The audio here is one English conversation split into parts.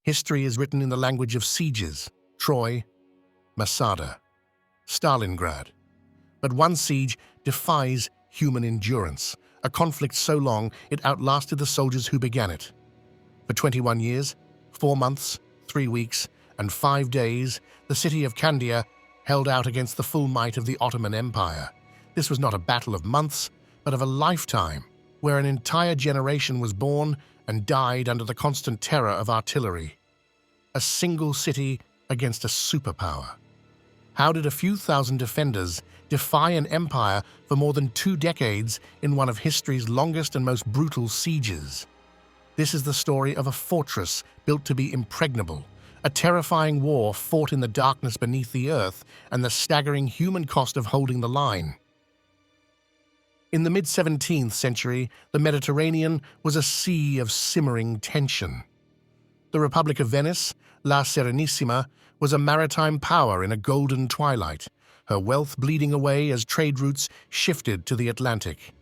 History is written in the language of sieges: Troy, Masada, Stalingrad. But one siege defies human endurance, a conflict so long it outlasted the soldiers who began it. For 21 years, 4 months, 3 weeks, and 5 days, the city of Candia held out against the full might of the Ottoman Empire. This was not a battle of months, but of a lifetime, where an entire generation was born and died under the constant terror of artillery. A single city against a superpower. How did a few thousand defenders defy an empire for more than 2 decades in one of history's longest and most brutal sieges? This is the story of a fortress built to be impregnable, a terrifying war fought in the darkness beneath the earth, and the staggering human cost of holding the line. In the mid-17th century, the Mediterranean was a sea of simmering tension. The Republic of Venice, La Serenissima, was a maritime power in a golden twilight, her wealth bleeding away as trade routes shifted to the Atlantic.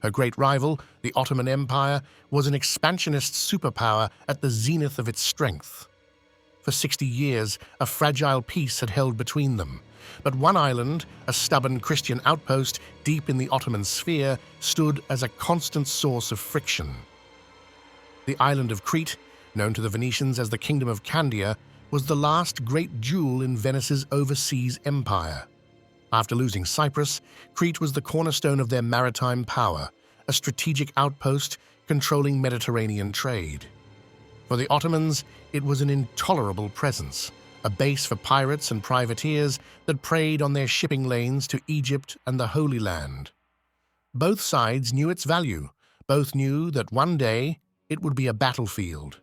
Her great rival, the Ottoman Empire, was an expansionist superpower at the zenith of its strength. For 60 years, a fragile peace had held between them, but one island, a stubborn Christian outpost deep in the Ottoman sphere, stood as a constant source of friction. The island of Crete, known to the Venetians as the Kingdom of Candia, was the last great jewel in Venice's overseas empire. After losing Cyprus, Crete was the cornerstone of their maritime power, a strategic outpost controlling Mediterranean trade. For the Ottomans, it was an intolerable presence, a base for pirates and privateers that preyed on their shipping lanes to Egypt and the Holy Land. Both sides knew its value. Both knew that one day it would be a battlefield.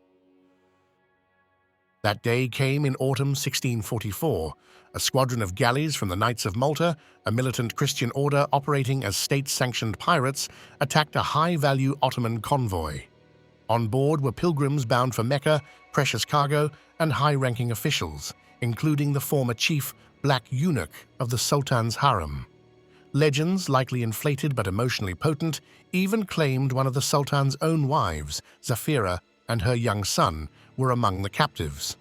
That day came in autumn 1644. A squadron of galleys from the Knights of Malta, a militant Christian order operating as state-sanctioned pirates, attacked a high-value Ottoman convoy. On board were pilgrims bound for Mecca, precious cargo, and high-ranking officials, including the former chief, Black Eunuch of the Sultan's harem. Legends, likely inflated but emotionally potent, even claimed one of the Sultan's own wives, Zafira, and her young son, were among the captives.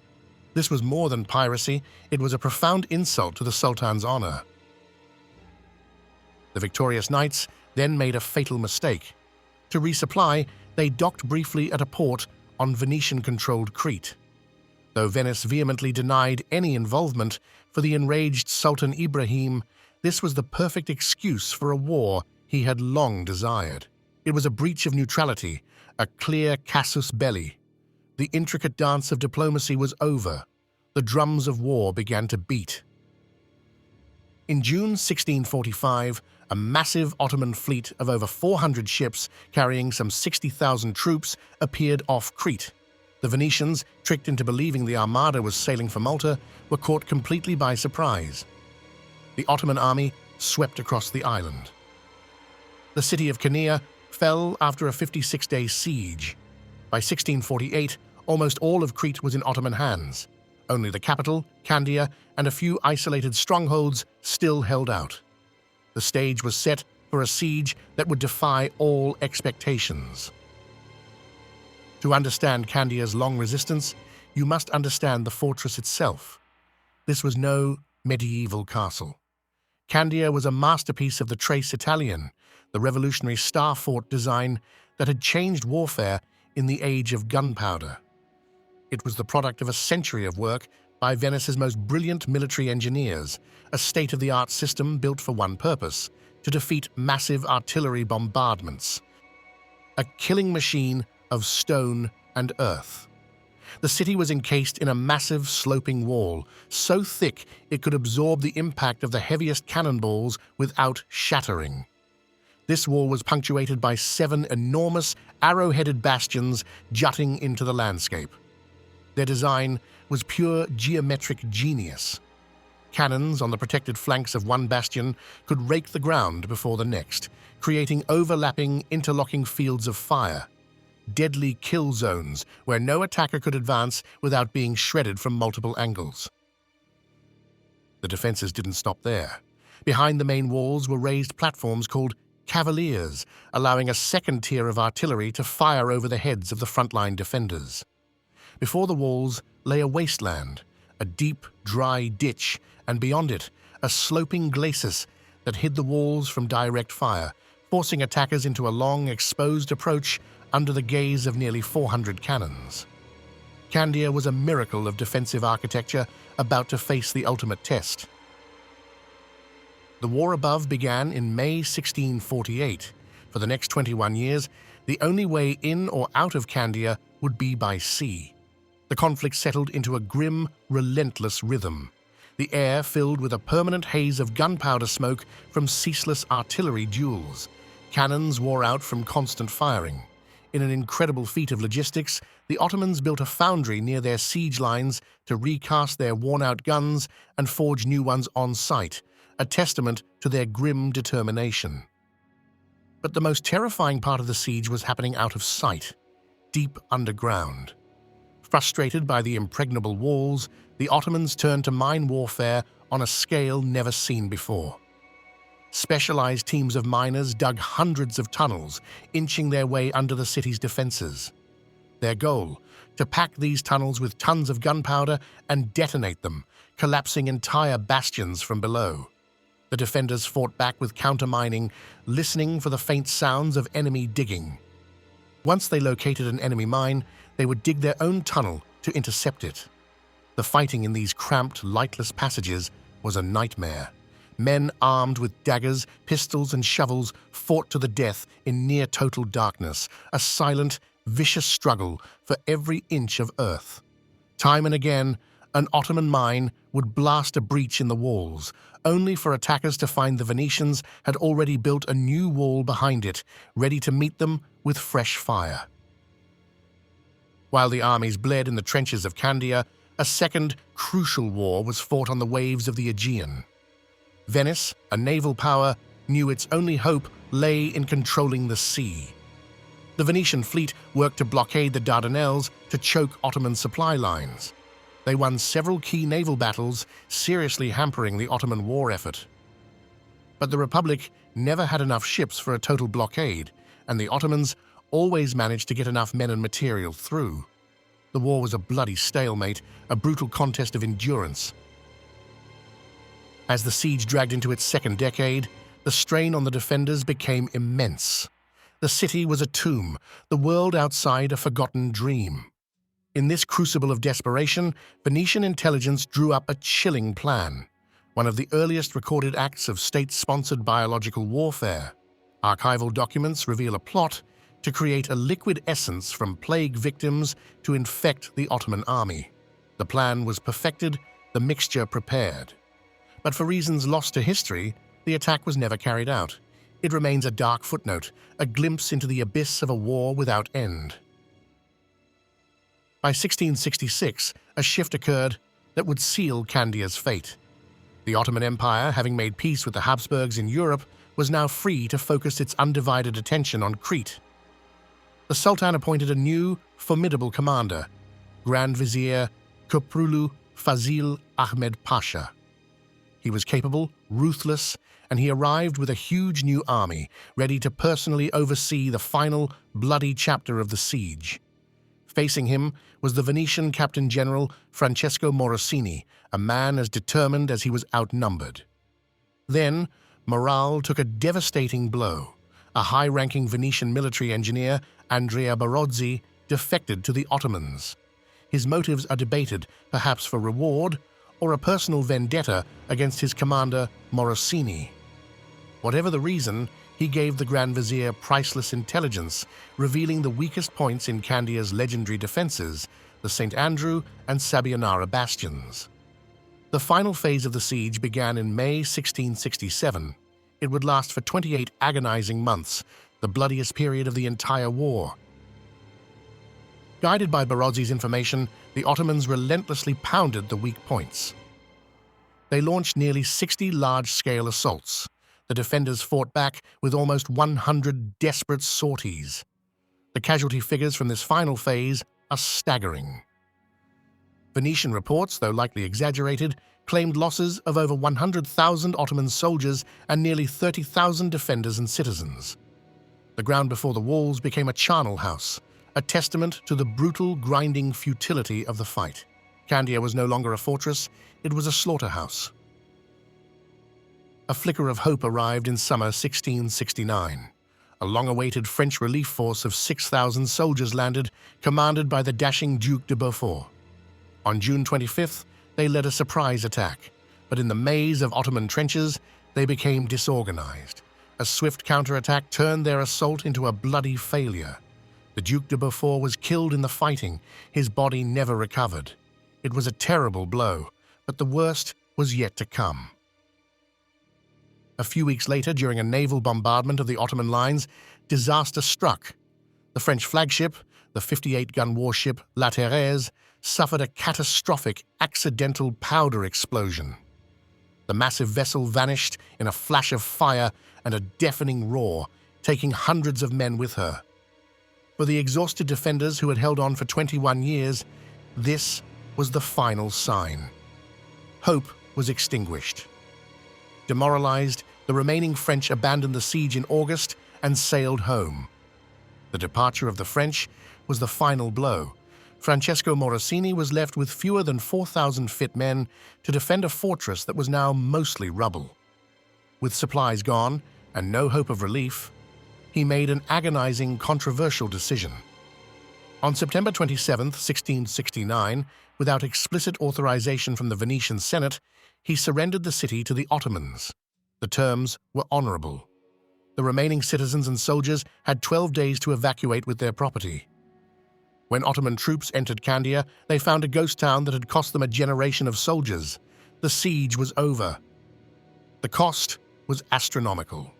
This was more than piracy, it was a profound insult to the Sultan's honor. The victorious knights then made a fatal mistake. To resupply, they docked briefly at a port on Venetian-controlled Crete. Though Venice vehemently denied any involvement, for the enraged Sultan Ibrahim, this was the perfect excuse for a war he had long desired. It was a breach of neutrality, a clear casus belli. The intricate dance of diplomacy was over. The drums of war began to beat. In June 1645, a massive Ottoman fleet of over 400 ships carrying some 60,000 troops appeared off Crete. The Venetians, tricked into believing the armada was sailing for Malta, were caught completely by surprise. The Ottoman army swept across the island. The city of Candia fell after a 56-day siege. By 1648, almost all of Crete was in Ottoman hands. Only the capital, Candia, and a few isolated strongholds still held out. The stage was set for a siege that would defy all expectations. To understand Candia's long resistance, you must understand the fortress itself. This was no medieval castle. Candia was a masterpiece of the Trace Italian, the revolutionary star fort design that had changed warfare in the age of gunpowder. It was the product of a century of work by Venice's most brilliant military engineers, a state-of-the-art system built for one purpose: to defeat massive artillery bombardments. A killing machine of stone and earth. The city was encased in a massive sloping wall, so thick it could absorb the impact of the heaviest cannonballs without shattering. This wall was punctuated by 7 enormous arrow-headed bastions jutting into the landscape. Their design was pure geometric genius. Cannons on the protected flanks of one bastion could rake the ground before the next, creating overlapping, interlocking fields of fire. Deadly kill zones where no attacker could advance without being shredded from multiple angles. The defenses didn't stop there. Behind the main walls were raised platforms called cavaliers, allowing a second tier of artillery to fire over the heads of the frontline defenders. Before the walls lay a wasteland, a deep, dry ditch, and beyond it, a sloping glacis that hid the walls from direct fire, forcing attackers into a long, exposed approach under the gaze of nearly 400 cannons. Candia was a miracle of defensive architecture about to face the ultimate test. The war above began in May 1648. For the next 21 years, the only way in or out of Candia would be by sea. The conflict settled into a grim, relentless rhythm, the air filled with a permanent haze of gunpowder smoke from ceaseless artillery duels. Cannons wore out from constant firing. In an incredible feat of logistics, the Ottomans built a foundry near their siege lines to recast their worn-out guns and forge new ones on site, a testament to their grim determination. But the most terrifying part of the siege was happening out of sight, deep underground. Frustrated by the impregnable walls, the Ottomans turned to mine warfare on a scale never seen before. Specialized teams of miners dug hundreds of tunnels, inching their way under the city's defenses. Their goal, to pack these tunnels with tons of gunpowder and detonate them, collapsing entire bastions from below. The defenders fought back with countermining, listening for the faint sounds of enemy digging. Once they located an enemy mine, they would dig their own tunnel to intercept it. The fighting in these cramped, lightless passages was a nightmare. Men armed with daggers, pistols, and shovels fought to the death in near-total darkness, a silent, vicious struggle for every inch of earth. Time and again, an Ottoman mine would blast a breach in the walls, only for attackers to find the Venetians had already built a new wall behind it, ready to meet them with fresh fire. While the armies bled in the trenches of Candia, a second, crucial war was fought on the waves of the Aegean. Venice, a naval power, knew its only hope lay in controlling the sea. The Venetian fleet worked to blockade the Dardanelles to choke Ottoman supply lines. They won several key naval battles, seriously hampering the Ottoman war effort. But the Republic never had enough ships for a total blockade, and the Ottomans always managed to get enough men and material through. The war was a bloody stalemate, a brutal contest of endurance. As the siege dragged into its second decade, the strain on the defenders became immense. The city was a tomb, the world outside a forgotten dream. In this crucible of desperation, Venetian intelligence drew up a chilling plan, one of the earliest recorded acts of state-sponsored biological warfare. Archival documents reveal a plot to create a liquid essence from plague victims to infect the Ottoman army. The plan was perfected, the mixture prepared. But for reasons lost to history, the attack was never carried out. It remains a dark footnote, a glimpse into the abyss of a war without end. By 1666, a shift occurred that would seal Candia's fate. The Ottoman Empire, having made peace with the Habsburgs in Europe, was now free to focus its undivided attention on Crete. The Sultan appointed a new, formidable commander, Grand Vizier Köprülü Fazıl Ahmed Pasha. He was capable, ruthless, and he arrived with a huge new army, ready to personally oversee the final, bloody chapter of the siege. Facing him was the Venetian Captain-General Francesco Morosini, a man as determined as he was outnumbered. Then, morale took a devastating blow. A high-ranking Venetian military engineer, Andrea Barozzi, defected to the Ottomans. His motives are debated, perhaps for reward or a personal vendetta against his commander, Morosini. Whatever the reason, he gave the Grand Vizier priceless intelligence, revealing the weakest points in Candia's legendary defenses, the St. Andrew and Sabbionara bastions. The final phase of the siege began in May 1667. It would last for 28 agonizing months, the bloodiest period of the entire war. Guided by Barozzi's information, the Ottomans relentlessly pounded the weak points. They launched nearly 60 large-scale assaults. The defenders fought back with almost 100 desperate sorties. The casualty figures from this final phase are staggering. Venetian reports, though likely exaggerated, claimed losses of over 100,000 Ottoman soldiers and nearly 30,000 defenders and citizens. The ground before the walls became a charnel house, a testament to the brutal, grinding futility of the fight. Candia was no longer a fortress, it was a slaughterhouse. A flicker of hope arrived in summer 1669. A long-awaited French relief force of 6,000 soldiers landed, commanded by the dashing Duc de Beaufort. On June 25th, they led a surprise attack, but in the maze of Ottoman trenches, they became disorganized. A swift counterattack turned their assault into a bloody failure. The Duc de Beaufort was killed in the fighting, his body never recovered. It was a terrible blow, but the worst was yet to come. A few weeks later, during a naval bombardment of the Ottoman lines, disaster struck. The French flagship, the 58-gun warship La Thérèse, suffered a catastrophic accidental powder explosion. The massive vessel vanished in a flash of fire and a deafening roar, taking hundreds of men with her. For the exhausted defenders who had held on for 21 years, this was the final sign. Hope was extinguished. Demoralized, the remaining French abandoned the siege in August and sailed home. The departure of the French was the final blow. Francesco Morosini was left with fewer than 4,000 fit men to defend a fortress that was now mostly rubble. With supplies gone and no hope of relief, he made an agonizing, controversial decision. On September 27, 1669, without explicit authorization from the Venetian Senate, he surrendered the city to the Ottomans. The terms were honorable. The remaining citizens and soldiers had 12 days to evacuate with their property. When Ottoman troops entered Candia, they found a ghost town that had cost them a generation of soldiers. The siege was over. The cost was astronomical.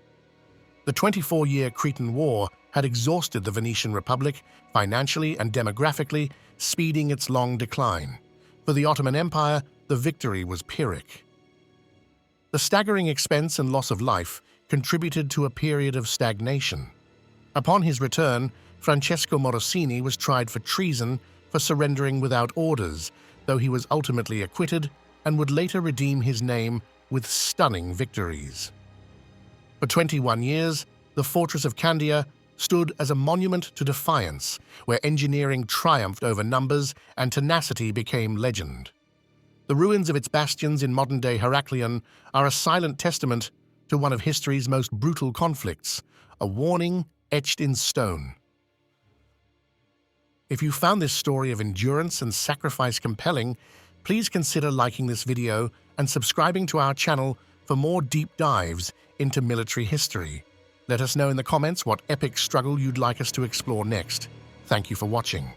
The 24-year Cretan War had exhausted the Venetian Republic financially and demographically, speeding its long decline. For the Ottoman Empire, the victory was Pyrrhic. The staggering expense and loss of life contributed to a period of stagnation. Upon his return, Francesco Morosini was tried for treason for surrendering without orders, though he was ultimately acquitted and would later redeem his name with stunning victories. For 21 years, the Fortress of Candia stood as a monument to defiance, where engineering triumphed over numbers and tenacity became legend. The ruins of its bastions in modern-day Heraklion are a silent testament to one of history's most brutal conflicts, a warning etched in stone. If you found this story of endurance and sacrifice compelling, please consider liking this video and subscribing to our channel for more deep dives into military history. Let us know in the comments what epic struggle you'd like us to explore next. Thank you for watching.